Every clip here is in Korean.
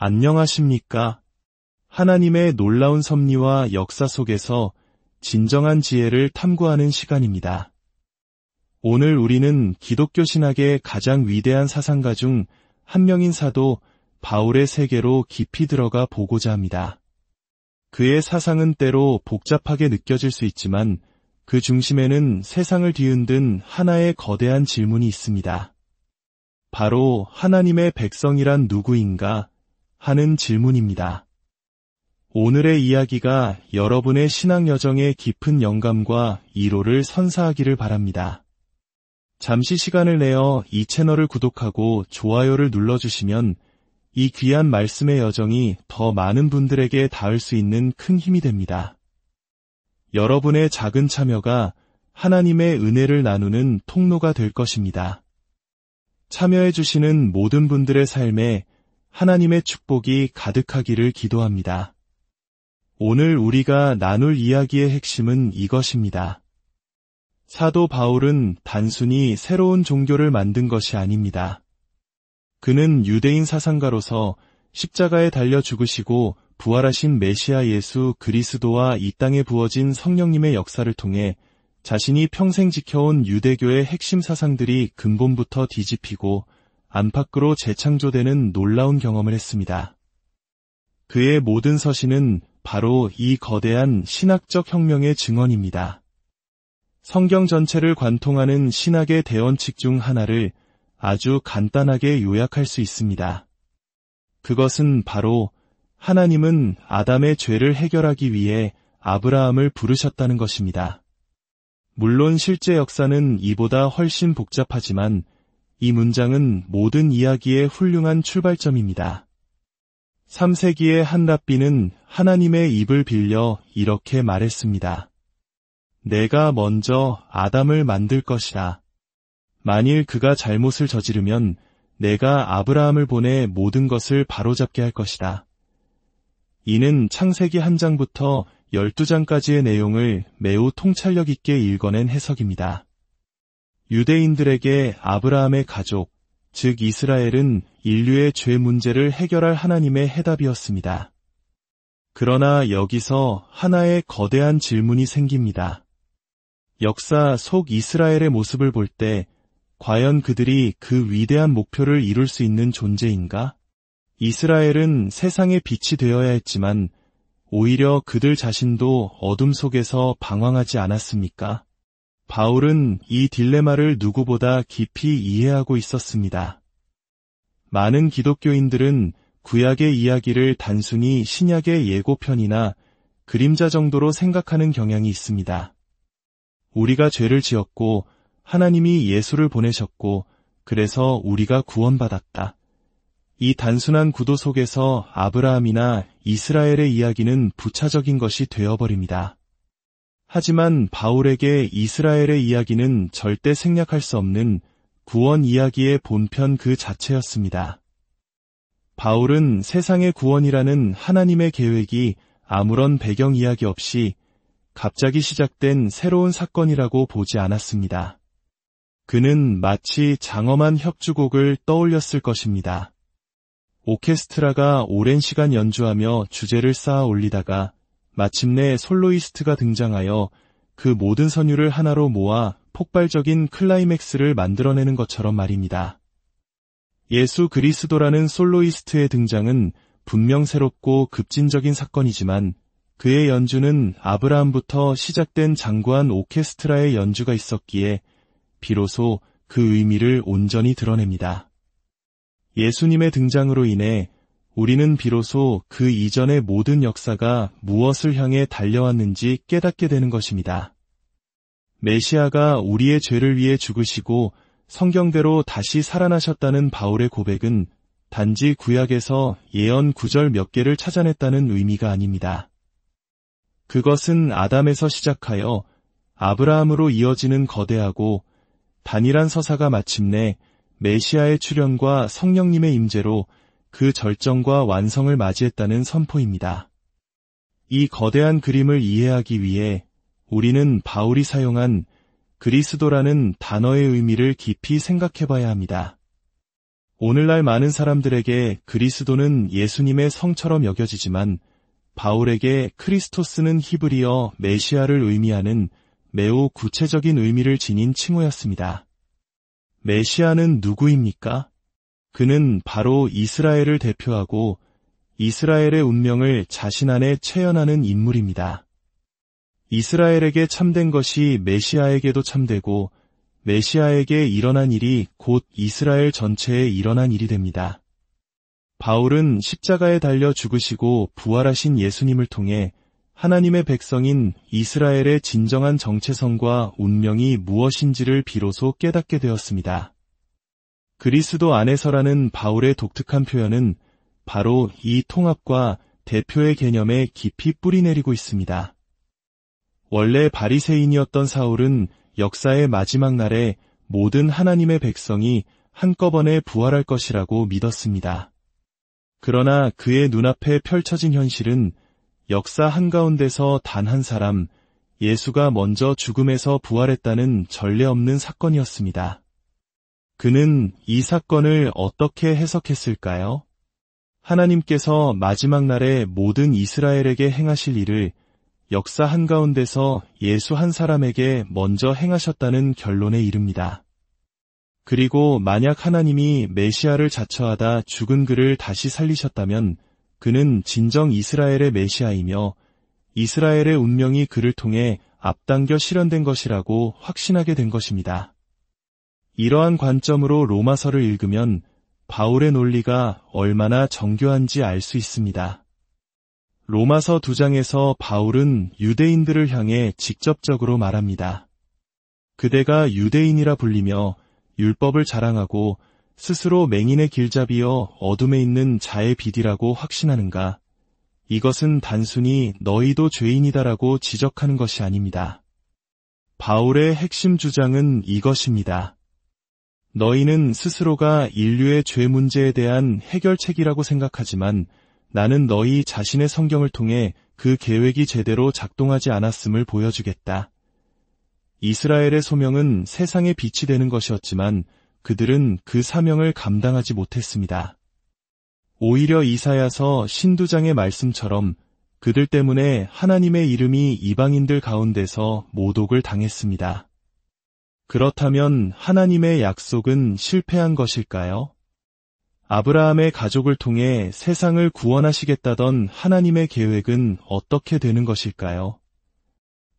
안녕하십니까? 하나님의 놀라운 섭리와 역사 속에서 진정한 지혜를 탐구하는 시간입니다. 오늘 우리는 기독교 신학의 가장 위대한 사상가 중 한 명인 사도 바울의 세계로 깊이 들어가 보고자 합니다. 그의 사상은 때로 복잡하게 느껴질 수 있지만 그 중심에는 세상을 뒤흔든 하나의 거대한 질문이 있습니다. 바로 하나님의 백성이란 누구인가 하는 질문입니다. 오늘의 이야기가 여러분의 신앙 여정에 깊은 영감과 이로를 선사하기를 바랍니다. 잠시 시간을 내어 이 채널을 구독하고 좋아요를 눌러주시면 이 귀한 말씀의 여정이 더 많은 분들에게 닿을 수 있는 큰 힘이 됩니다. 여러분의 작은 참여가 하나님의 은혜를 나누는 통로가 될 것입니다. 참여해주시는 모든 분들의 삶에 하나님의 축복이 가득하기를 기도합니다. 오늘 우리가 나눌 이야기의 핵심은 이것입니다. 사도 바울은 단순히 새로운 종교를 만든 것이 아닙니다. 그는 유대인 사상가로서 십자가에 달려 죽으시고 부활하신 메시아 예수 그리스도와 이 땅에 부어진 성령님의 역사를 통해 자신이 평생 지켜온 유대교의 핵심 사상들이 근본부터 뒤집히고 안팎으로 재창조되는 놀라운 경험을 했습니다. 그의 모든 서신은 바로 이 거대한 신학적 혁명의 증언입니다. 성경 전체를 관통하는 신학의 대원칙 중 하나를 아주 간단하게 요약할 수 있습니다. 그것은 바로 하나님은 아담의 죄를 해결하기 위해 아브라함을 부르셨다는 것입니다. 물론 실제 역사는 이보다 훨씬 복잡하지만 이 문장은 모든 이야기의 훌륭한 출발점입니다. 3세기의 한 랍비는 하나님의 입을 빌려 이렇게 말했습니다. 내가 먼저 아담을 만들 것이라. 만일 그가 잘못을 저지르면 내가 아브라함을 보내 모든 것을 바로잡게 할 것이다. 이는 창세기 1장부터 12장까지의 내용을 매우 통찰력 있게 읽어낸 해석입니다. 유대인들에게 아브라함의 가족, 즉 이스라엘은 인류의 죄 문제를 해결할 하나님의 해답이었습니다. 그러나 여기서 하나의 거대한 질문이 생깁니다. 역사 속 이스라엘의 모습을 볼 때 과연 그들이 그 위대한 목표를 이룰 수 있는 존재인가? 이스라엘은 세상의 빛이 되어야 했지만 오히려 그들 자신도 어둠 속에서 방황하지 않았습니까? 바울은 이 딜레마를 누구보다 깊이 이해하고 있었습니다. 많은 기독교인들은 구약의 이야기를 단순히 신약의 예고편이나 그림자 정도로 생각하는 경향이 있습니다. 우리가 죄를 지었고 하나님이 예수를 보내셨고 그래서 우리가 구원받았다. 이 단순한 구도 속에서 아브라함이나 이스라엘의 이야기는 부차적인 것이 되어버립니다. 하지만 바울에게 이스라엘의 이야기는 절대 생략할 수 없는 구원 이야기의 본편 그 자체였습니다. 바울은 세상의 구원이라는 하나님의 계획이 아무런 배경 이야기 없이 갑자기 시작된 새로운 사건이라고 보지 않았습니다. 그는 마치 장엄한 협주곡을 떠올렸을 것입니다. 오케스트라가 오랜 시간 연주하며 주제를 쌓아 올리다가 마침내 솔로이스트가 등장하여 그 모든 선율을 하나로 모아 폭발적인 클라이맥스를 만들어내는 것처럼 말입니다. 예수 그리스도라는 솔로이스트의 등장은 분명 새롭고 급진적인 사건이지만 그의 연주는 아브라함부터 시작된 장구한 오케스트라의 연주가 있었기에 비로소 그 의미를 온전히 드러냅니다. 예수님의 등장으로 인해 우리는 비로소 그 이전의 모든 역사가 무엇을 향해 달려왔는지 깨닫게 되는 것입니다. 메시아가 우리의 죄를 위해 죽으시고 성경대로 다시 살아나셨다는 바울의 고백은 단지 구약에서 예언 구절 몇 개를 찾아냈다는 의미가 아닙니다. 그것은 아담에서 시작하여 아브라함으로 이어지는 거대하고 단일한 서사가 마침내 메시아의 출현과 성령님의 임재로 그 절정과 완성을 맞이했다는 선포입니다. 이 거대한 그림을 이해하기 위해 우리는 바울이 사용한 그리스도라는 단어의 의미를 깊이 생각해 봐야 합니다. 오늘날 많은 사람들에게 그리스도는 예수님의 성처럼 여겨지지만 바울에게 크리스토스는 히브리어 메시아를 의미하는 매우 구체적인 의미를 지닌 칭호였습니다. 메시아는 누구입니까? 그는 바로 이스라엘을 대표하고 이스라엘의 운명을 자신 안에 체현하는 인물입니다. 이스라엘에게 참된 것이 메시아에게도 참되고 메시아에게 일어난 일이 곧 이스라엘 전체에 일어난 일이 됩니다. 바울은 십자가에 달려 죽으시고 부활하신 예수님을 통해 하나님의 백성인 이스라엘의 진정한 정체성과 운명이 무엇인지를 비로소 깨닫게 되었습니다. 그리스도 안에서라는 바울의 독특한 표현은 바로 이 통합과 대표의 개념에 깊이 뿌리내리고 있습니다. 원래 바리새인이었던 사울은 역사의 마지막 날에 모든 하나님의 백성이 한꺼번에 부활할 것이라고 믿었습니다. 그러나 그의 눈앞에 펼쳐진 현실은 역사 한가운데서 단 한 사람, 예수가 먼저 죽음에서 부활했다는 전례 없는 사건이었습니다. 그는 이 사건을 어떻게 해석했을까요? 하나님께서 마지막 날에 모든 이스라엘에게 행하실 일을 역사 한가운데서 예수 한 사람에게 먼저 행하셨다는 결론에 이릅니다. 그리고 만약 하나님이 메시아를 자처하다 죽은 그를 다시 살리셨다면 그는 진정 이스라엘의 메시아이며 이스라엘의 운명이 그를 통해 앞당겨 실현된 것이라고 확신하게 된 것입니다. 이러한 관점으로 로마서를 읽으면 바울의 논리가 얼마나 정교한지 알 수 있습니다. 로마서 2장에서 바울은 유대인들을 향해 직접적으로 말합니다. 그대가 유대인이라 불리며 율법을 자랑하고 스스로 맹인의 길잡이여 어둠에 있는 자의 빛이라고 확신하는가? 이것은 단순히 너희도 죄인이다라고 지적하는 것이 아닙니다. 바울의 핵심 주장은 이것입니다. 너희는 스스로가 인류의 죄 문제에 대한 해결책이라고 생각하지만 나는 너희 자신의 성경을 통해 그 계획이 제대로 작동하지 않았음을 보여주겠다. 이스라엘의 소명은 세상의 빛이 되는 것이었지만 그들은 그 사명을 감당하지 못했습니다. 오히려 이사야서 신두장의 말씀처럼 그들 때문에 하나님의 이름이 이방인들 가운데서 모독을 당했습니다. 그렇다면 하나님의 약속은 실패한 것일까요? 아브라함의 가족을 통해 세상을 구원하시겠다던 하나님의 계획은 어떻게 되는 것일까요?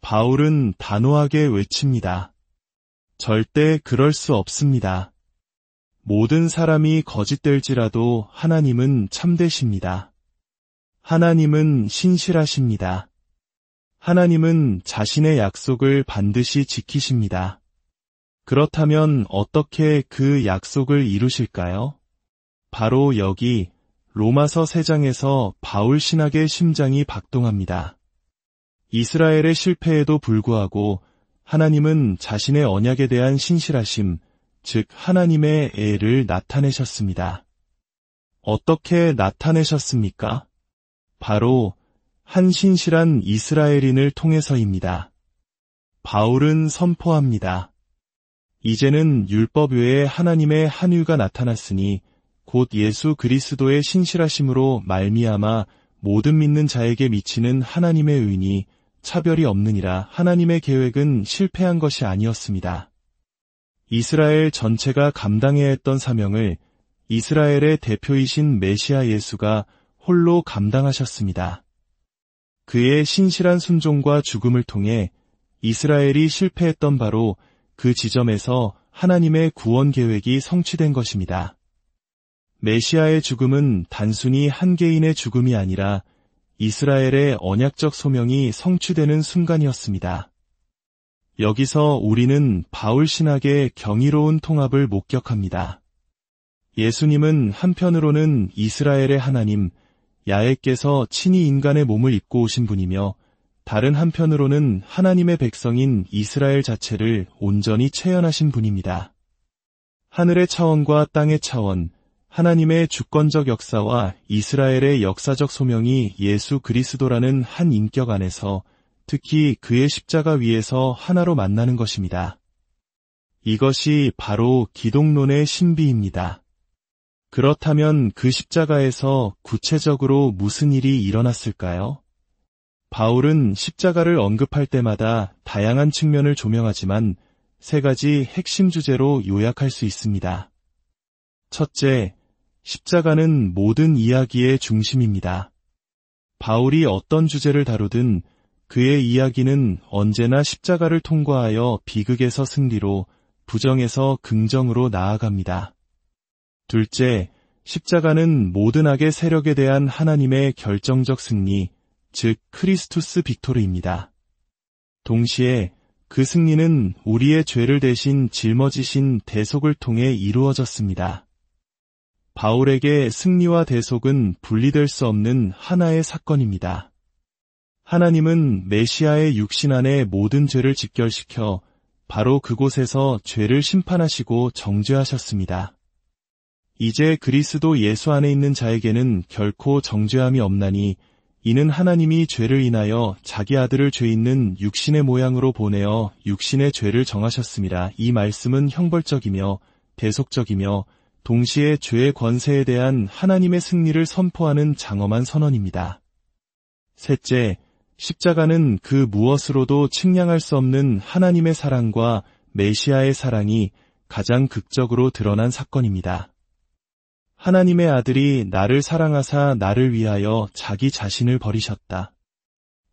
바울은 단호하게 외칩니다. 절대 그럴 수 없습니다. 모든 사람이 거짓될지라도 하나님은 참되십니다. 하나님은 신실하십니다. 하나님은 자신의 약속을 반드시 지키십니다. 그렇다면 어떻게 그 약속을 이루실까요? 바로 여기 로마서 3장에서 바울 신학의 심장이 박동합니다. 이스라엘의 실패에도 불구하고 하나님은 자신의 언약에 대한 신실하심, 즉 하나님의 애를 나타내셨습니다. 어떻게 나타내셨습니까? 바로 한 신실한 이스라엘인을 통해서입니다. 바울은 선포합니다. 이제는 율법 외에 하나님의 한유가 나타났으니 곧 예수 그리스도의 신실하심으로 말미암아 모든 믿는 자에게 미치는 하나님의 의인이 차별이 없느니라. 하나님의 계획은 실패한 것이 아니었습니다. 이스라엘 전체가 감당해야 했던 사명을 이스라엘의 대표이신 메시아 예수가 홀로 감당하셨습니다. 그의 신실한 순종과 죽음을 통해 이스라엘이 실패했던 바로 그 지점에서 하나님의 구원 계획이 성취된 것입니다. 메시아의 죽음은 단순히 한 개인의 죽음이 아니라 이스라엘의 언약적 소명이 성취되는 순간이었습니다. 여기서 우리는 바울 신학의 경이로운 통합을 목격합니다. 예수님은 한편으로는 이스라엘의 하나님, 야훼께서 친히 인간의 몸을 입고 오신 분이며 다른 한편으로는 하나님의 백성인 이스라엘 자체를 온전히 체현하신 분입니다. 하늘의 차원과 땅의 차원, 하나님의 주권적 역사와 이스라엘의 역사적 소명이 예수 그리스도라는 한 인격 안에서 특히 그의 십자가 위에서 하나로 만나는 것입니다. 이것이 바로 기독론의 신비입니다. 그렇다면 그 십자가에서 구체적으로 무슨 일이 일어났을까요? 바울은 십자가를 언급할 때마다 다양한 측면을 조명하지만 세 가지 핵심 주제로 요약할 수 있습니다. 첫째, 십자가는 모든 이야기의 중심입니다. 바울이 어떤 주제를 다루든 그의 이야기는 언제나 십자가를 통과하여 비극에서 승리로, 부정에서 긍정으로 나아갑니다. 둘째, 십자가는 모든 악의 세력에 대한 하나님의 결정적 승리, 즉 크리스투스 빅토르입니다. 동시에 그 승리는 우리의 죄를 대신 짊어지신 대속을 통해 이루어졌습니다. 바울에게 승리와 대속은 분리될 수 없는 하나의 사건입니다. 하나님은 메시아의 육신 안에 모든 죄를 직결시켜 바로 그곳에서 죄를 심판하시고 정죄하셨습니다. 이제 그리스도 예수 안에 있는 자에게는 결코 정죄함이 없나니 이는 하나님이 죄를 인하여 자기 아들을 죄 있는 육신의 모양으로 보내어 육신의 죄를 정하셨습니다. 이 말씀은 형벌적이며 대속적이며 동시에 죄의 권세에 대한 하나님의 승리를 선포하는 장엄한 선언입니다. 셋째, 십자가는 그 무엇으로도 측량할 수 없는 하나님의 사랑과 메시아의 사랑이 가장 극적으로 드러난 사건입니다. 하나님의 아들이 나를 사랑하사 나를 위하여 자기 자신을 버리셨다.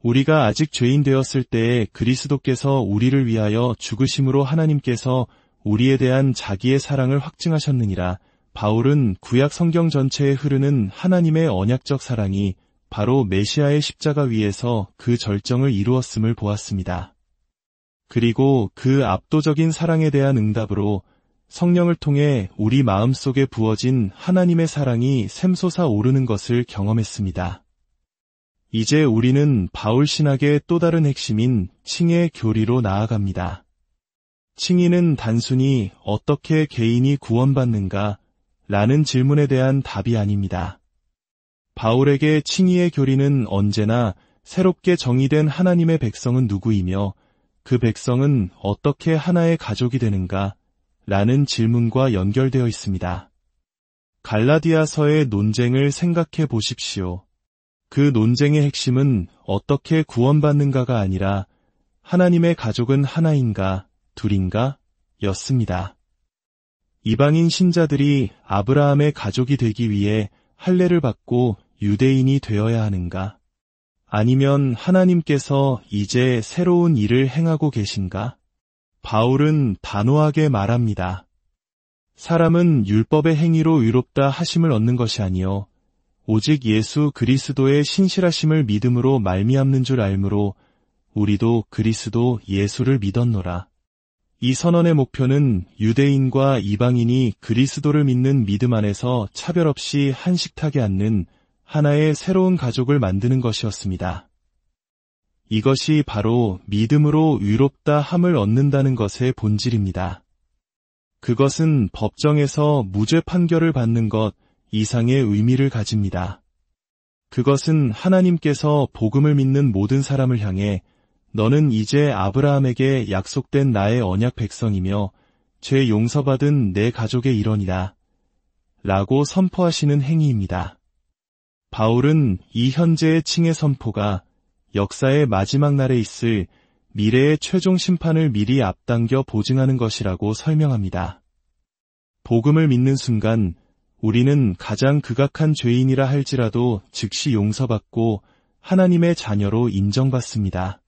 우리가 아직 죄인 되었을 때에 그리스도께서 우리를 위하여 죽으심으로 하나님께서 우리에 대한 자기의 사랑을 확증하셨느니라. 바울은 구약 성경 전체에 흐르는 하나님의 언약적 사랑이 바로 메시아의 십자가 위에서 그 절정을 이루었음을 보았습니다. 그리고 그 압도적인 사랑에 대한 응답으로 성령을 통해 우리 마음속에 부어진 하나님의 사랑이 샘솟아 오르는 것을 경험했습니다. 이제 우리는 바울 신학의 또 다른 핵심인 칭의 교리로 나아갑니다. 칭의는 단순히 어떻게 개인이 구원받는가 라는 질문에 대한 답이 아닙니다. 바울에게 칭의의 교리는 언제나 새롭게 정의된 하나님의 백성은 누구이며 그 백성은 어떻게 하나의 가족이 되는가 라는 질문과 연결되어 있습니다. 갈라디아서의 논쟁을 생각해 보십시오. 그 논쟁의 핵심은 어떻게 구원받는가가 아니라 하나님의 가족은 하나인가, 둘인가? 였습니다. 이방인 신자들이 아브라함의 가족이 되기 위해 할례를 받고 유대인이 되어야 하는가? 아니면 하나님께서 이제 새로운 일을 행하고 계신가? 바울은 단호하게 말합니다. 사람은 율법의 행위로 의롭다 하심을 얻는 것이 아니요 오직 예수 그리스도의 신실하심을 믿음으로 말미암는 줄 알므로 우리도 그리스도 예수를 믿었노라. 이 선언의 목표는 유대인과 이방인이 그리스도를 믿는 믿음 안에서 차별 없이 한식탁에 앉는 하나의 새로운 가족을 만드는 것이었습니다. 이것이 바로 믿음으로 의롭다 함을 얻는다는 것의 본질입니다. 그것은 법정에서 무죄 판결을 받는 것 이상의 의미를 가집니다. 그것은 하나님께서 복음을 믿는 모든 사람을 향해 너는 이제 아브라함에게 약속된 나의 언약 백성이며 죄 용서받은 내 가족의 일원이다 라고 선포하시는 행위입니다. 바울은 이 현재의 칭의 선포가 역사의 마지막 날에 있을 미래의 최종 심판을 미리 앞당겨 보증하는 것이라고 설명합니다. 복음을 믿는 순간 우리는 가장 극악한 죄인이라 할지라도 즉시 용서받고 하나님의 자녀로 인정받습니다.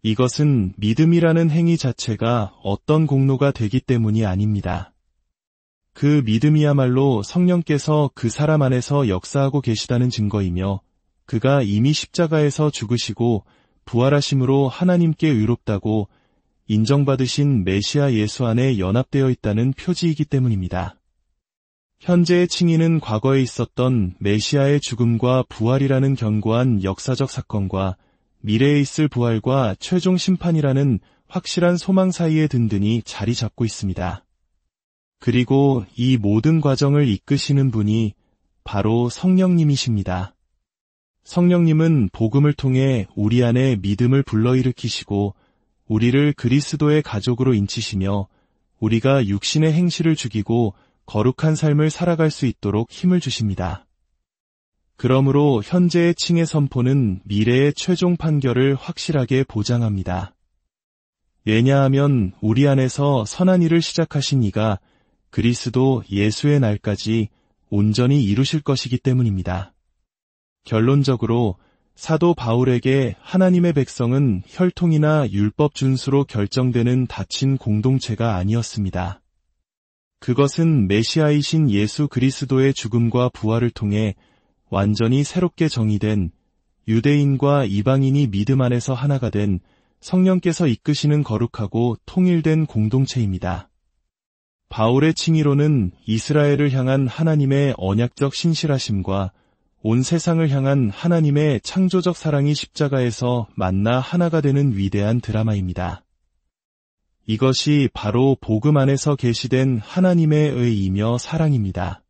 이것은 믿음이라는 행위 자체가 어떤 공로가 되기 때문이 아닙니다. 그 믿음이야말로 성령께서 그 사람 안에서 역사하고 계시다는 증거이며 그가 이미 십자가에서 죽으시고 부활하심으로 하나님께 의롭다고 인정받으신 메시아 예수 안에 연합되어 있다는 표지이기 때문입니다. 현재의 칭의는 과거에 있었던 메시아의 죽음과 부활이라는 견고한 역사적 사건과 미래에 있을 부활과 최종 심판이라는 확실한 소망 사이에 든든히 자리 잡고 있습니다. 그리고 이 모든 과정을 이끄시는 분이 바로 성령님이십니다. 성령님은 복음을 통해 우리 안에 믿음을 불러일으키시고 우리를 그리스도의 가족으로 인치시며 우리가 육신의 행실을 죽이고 거룩한 삶을 살아갈 수 있도록 힘을 주십니다. 그러므로 현재의 칭의 선포는 미래의 최종 판결을 확실하게 보장합니다. 왜냐하면 우리 안에서 선한 일을 시작하신 이가 그리스도 예수의 날까지 온전히 이루실 것이기 때문입니다. 결론적으로 사도 바울에게 하나님의 백성은 혈통이나 율법 준수로 결정되는 닫힌 공동체가 아니었습니다. 그것은 메시아이신 예수 그리스도의 죽음과 부활을 통해 완전히 새롭게 정의된 유대인과 이방인이 믿음 안에서 하나가 된 성령께서 이끄시는 거룩하고 통일된 공동체입니다. 바울의 칭의로는 이스라엘을 향한 하나님의 언약적 신실하심과 온 세상을 향한 하나님의 창조적 사랑이 십자가에서 만나 하나가 되는 위대한 드라마입니다. 이것이 바로 복음 안에서 계시된 하나님의 의이며 사랑입니다.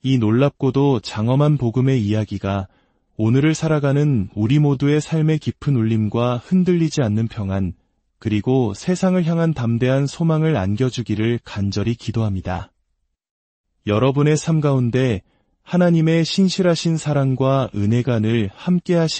이 놀랍고도 장엄한 복음의 이야기가 오늘을 살아가는 우리 모두의 삶의 깊은 울림과 흔들리지 않는 평안, 그리고 세상을 향한 담대한 소망을 안겨주기를 간절히 기도합니다. 여러분의 삶 가운데 하나님의 신실하신 사랑과 은혜가 늘 함께하시기